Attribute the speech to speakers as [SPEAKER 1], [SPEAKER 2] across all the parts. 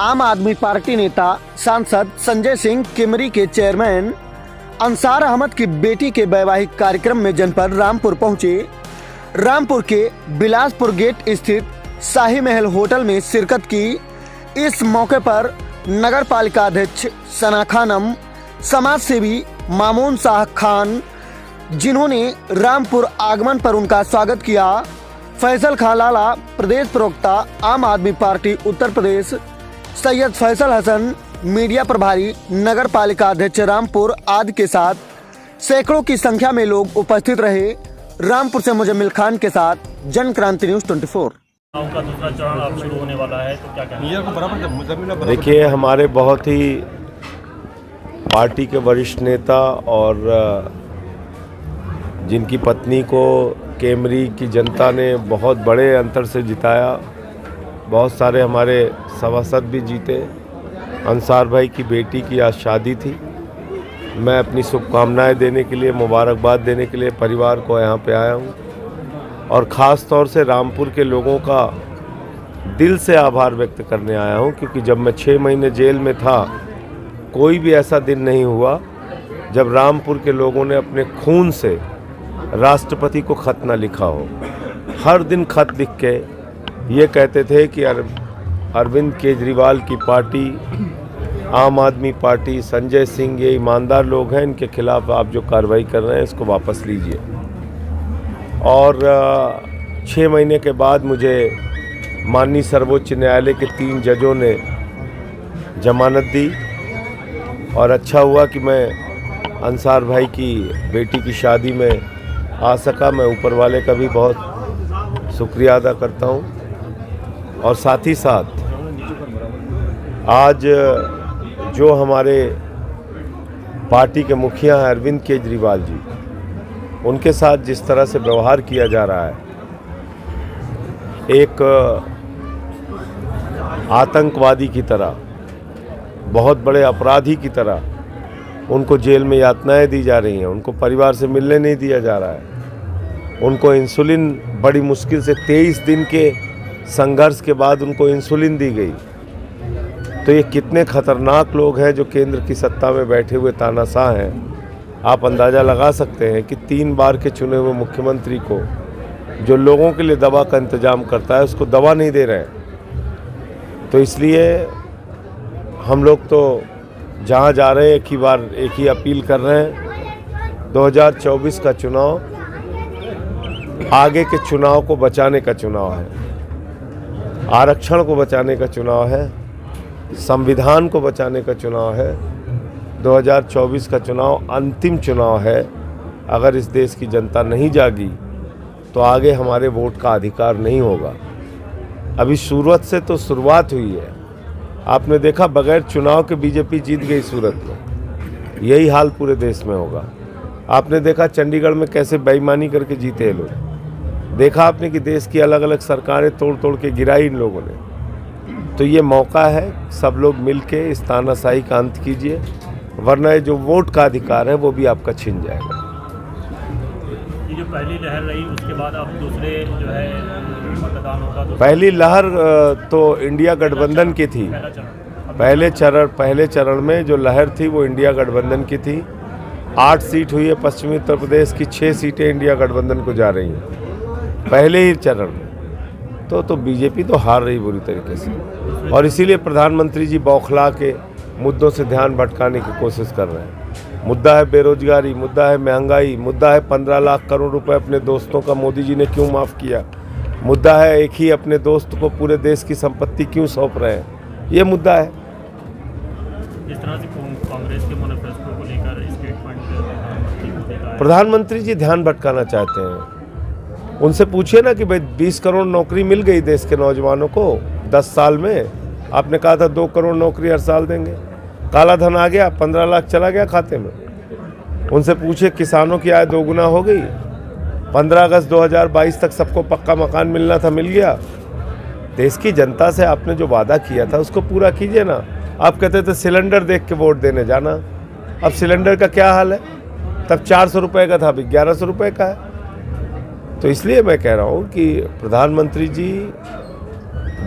[SPEAKER 1] आम आदमी पार्टी नेता सांसद संजय सिंह किमरी के चेयरमैन अंसार अहमद की बेटी के वैवाहिक कार्यक्रम में जनपद रामपुर पहुंचे। रामपुर के बिलासपुर गेट स्थित शाही महल होटल में शिरकत की। इस मौके पर नगर पालिका अध्यक्ष सना खानम, समाज सेवी मामून शाह खान, जिन्होंने रामपुर आगमन पर उनका स्वागत किया, फैसल खां लाला, प्रदेश प्रवक्ता आम आदमी पार्टी उत्तर प्रदेश, सैयद फैसल हसन, मीडिया प्रभारी, नगर पालिका अध्यक्ष रामपुर आदि के साथ सैकड़ों की संख्या में लोग उपस्थित रहे। रामपुर से मुजम्मिल खान के साथ जन क्रांति न्यूज़ 24।
[SPEAKER 2] का दूसरा चरण अब शुरू होने वाला है, तो क्या कहना?
[SPEAKER 3] देखिए, हमारे बहुत ही पार्टी के वरिष्ठ नेता और जिनकी पत्नी को केमरी की जनता ने बहुत बड़े अंतर से जिताया, बहुत सारे हमारे सभासद भी जीते। अंसार भाई की बेटी की आज शादी थी। मैं अपनी शुभकामनाएं देने के लिए, मुबारकबाद देने के लिए परिवार को यहाँ पे आया हूँ और ख़ास तौर से रामपुर के लोगों का दिल से आभार व्यक्त करने आया हूँ, क्योंकि जब मैं 6 महीने जेल में था, कोई भी ऐसा दिन नहीं हुआ जब रामपुर के लोगों ने अपने खून से राष्ट्रपति को खत न लिखा हो। हर दिन खत लिख के ये कहते थे कि अरविंद केजरीवाल की पार्टी, आम आदमी पार्टी, संजय सिंह ये ईमानदार लोग हैं, इनके खिलाफ आप जो कार्रवाई कर रहे हैं इसको वापस लीजिए। और 6 महीने के बाद मुझे माननीय सर्वोच्च न्यायालय के 3 जजों ने जमानत दी और अच्छा हुआ कि मैं अंसार भाई की बेटी की शादी में आ सका। मैं ऊपर वाले का भी बहुत शुक्रिया अदा करता हूँ। और साथ ही साथ आज जो हमारे पार्टी के मुखिया हैं अरविंद केजरीवाल जी, उनके साथ जिस तरह से व्यवहार किया जा रहा है, एक आतंकवादी की तरह, बहुत बड़े अपराधी की तरह उनको जेल में यातनाएं दी जा रही हैं, उनको परिवार से मिलने नहीं दिया जा रहा है, उनको इंसुलिन बड़ी मुश्किल से 23 दिन के संघर्ष के बाद उनको इंसुलिन दी गई। तो ये कितने खतरनाक लोग हैं जो केंद्र की सत्ता में बैठे हुए तानाशाह हैं। आप अंदाज़ा लगा सकते हैं कि 3 बार के चुने हुए मुख्यमंत्री को, जो लोगों के लिए दवा का इंतजाम करता है, उसको दवा नहीं दे रहे हैं। तो इसलिए हम लोग तो जहाँ जा रहे हैं एक ही अपील कर रहे हैं, 2024 का चुनाव आगे के चुनाव को बचाने का चुनाव है, आरक्षण को बचाने का चुनाव है, संविधान को बचाने का चुनाव है। 2024 का चुनाव अंतिम चुनाव है। अगर इस देश की जनता नहीं जागी तो आगे हमारे वोट का अधिकार नहीं होगा। अभी सूरत से तो शुरुआत हुई है। आपने देखा, बगैर चुनाव के बीजेपी जीत गई सूरत में। यही हाल पूरे देश में होगा। आपने देखा चंडीगढ़ में कैसे बेईमानी करके जीते हैं लोग। देखा आपने कि देश की अलग अलग सरकारें तोड़ तोड़ के गिराई इन लोगों ने। तो ये मौका है, सब लोग मिलके इस तानाशाही का अंत कीजिए, वरना जो वोट का अधिकार है वो भी आपका छिन जाएगा।
[SPEAKER 2] ये जो पहली लहर रही, उसके बाद अब दूसरे जो है मतदान होगा। तो
[SPEAKER 3] पहली लहर तो इंडिया गठबंधन की थी। पहले चरण में जो लहर थी वो इंडिया गठबंधन की थी। 8 सीट हुई है पश्चिमी उत्तर प्रदेश की, 6 सीटें इंडिया गठबंधन को जा रही हैं पहले ही चरण में। तो बीजेपी तो हार रही बुरी तरीके से, और इसीलिए प्रधानमंत्री जी बौखला के मुद्दों से ध्यान भटकाने की कोशिश कर रहे हैं। मुद्दा है बेरोजगारी, मुद्दा है महंगाई, मुद्दा है 15 लाख करोड़ रुपए अपने दोस्तों का मोदी जी ने क्यों माफ़ किया, मुद्दा है एक ही अपने दोस्त को पूरे देश की संपत्ति क्यों सौंप रहे हैं, ये मुद्दा है।
[SPEAKER 2] इस तरह से कांग्रेस के मैनिफेस्टो को लेकर स्टेटमेंट
[SPEAKER 3] प्रधानमंत्री जी ध्यान भटकाना चाहते हैं। उनसे पूछिए ना कि भाई 20 करोड़ नौकरी मिल गई देश के नौजवानों को 10 साल में। आपने कहा था 2 करोड़ नौकरी हर साल देंगे। काला धन आ गया, 15 लाख चला गया खाते में। उनसे पूछे किसानों की आय 2 गुना हो गई। 15 अगस्त 2022 तक सबको पक्का मकान मिलना था, मिल गया। देश की जनता से आपने जो वादा किया था उसको पूरा कीजिए ना। आप कहते थे सिलेंडर देख के वोट देने जाना, अब सिलेंडर का क्या हाल है? तब 400 रुपये का था, अभी 1100 रुपये का है। तो इसलिए मैं कह रहा हूँ कि प्रधानमंत्री जी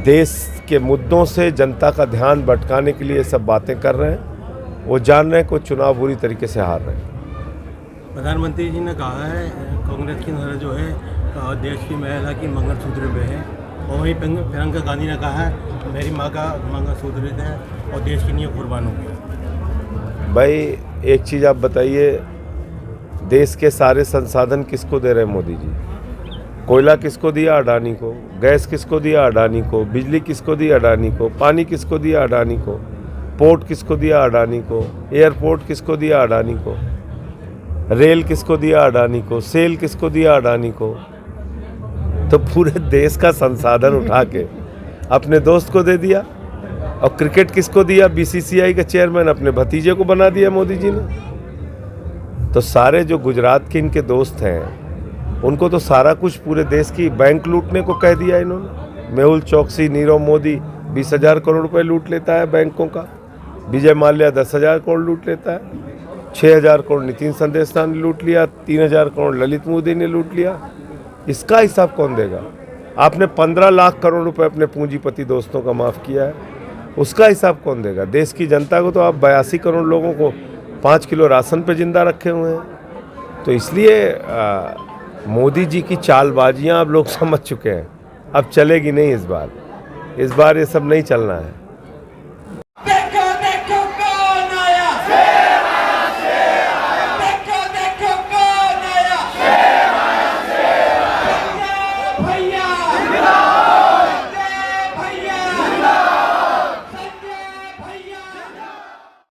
[SPEAKER 3] देश के मुद्दों से जनता का ध्यान भटकाने के लिए सब बातें कर रहे हैं। वो जान रहे हैं कि चुनाव बुरी तरीके से हार रहे हैं।
[SPEAKER 4] प्रधानमंत्री जी ने कहा है कांग्रेस की नजर जो है देश की महिला की मंगलसूत्र पे है, और वहीं प्रियंका गांधी ने कहा है मेरी माँ का मंगलसूत्र है और देश की नींव कुर्बान होगी।
[SPEAKER 3] भाई एक चीज़ आप बताइए, देश के सारे संसाधन किसको दे रहे हैं मोदी जी? कोयला किसको दिया? अडानी को। गैस किसको दिया? अडानी को। बिजली किसको दिया? अडानी को। पानी किसको दिया? अडानी को। पोर्ट किसको दिया? अडानी को। एयरपोर्ट किसको दिया? अडानी को। रेल किसको दिया? अडानी को। सेल किसको दिया? अडानी को। तो पूरे देश का संसाधन उठा के अपने दोस्त को दे दिया। और क्रिकेट किसको दिया? बीसीसीआई का चेयरमैन अपने भतीजे को बना दिया मोदी जी ने। तो सारे जो गुजरात के इनके दोस्त हैं उनको तो सारा कुछ पूरे देश की बैंक लूटने को कह दिया इन्होंने। मेहुल चौकसी, नीरव मोदी 20,000 करोड़ रुपए लूट लेता है बैंकों का। विजय माल्या 10,000 करोड़ लूट लेता है। 6,000 करोड़ नितिन संदेशना ने लूट लिया। 3,000 करोड़ ललित मोदी ने लूट लिया। इसका हिसाब कौन देगा? आपने 15 लाख करोड़ रुपए अपने पूंजीपति दोस्तों का माफ़ किया है, उसका हिसाब कौन देगा? देश की जनता को तो आप 82 करोड़ लोगों को 5 किलो राशन पे जिंदा रखे हुए हैं। तो इसलिए मोदी जी की चालबाजियां अब लोग समझ चुके हैं। अब चलेगी नहीं इस बार ये सब नहीं चलना है।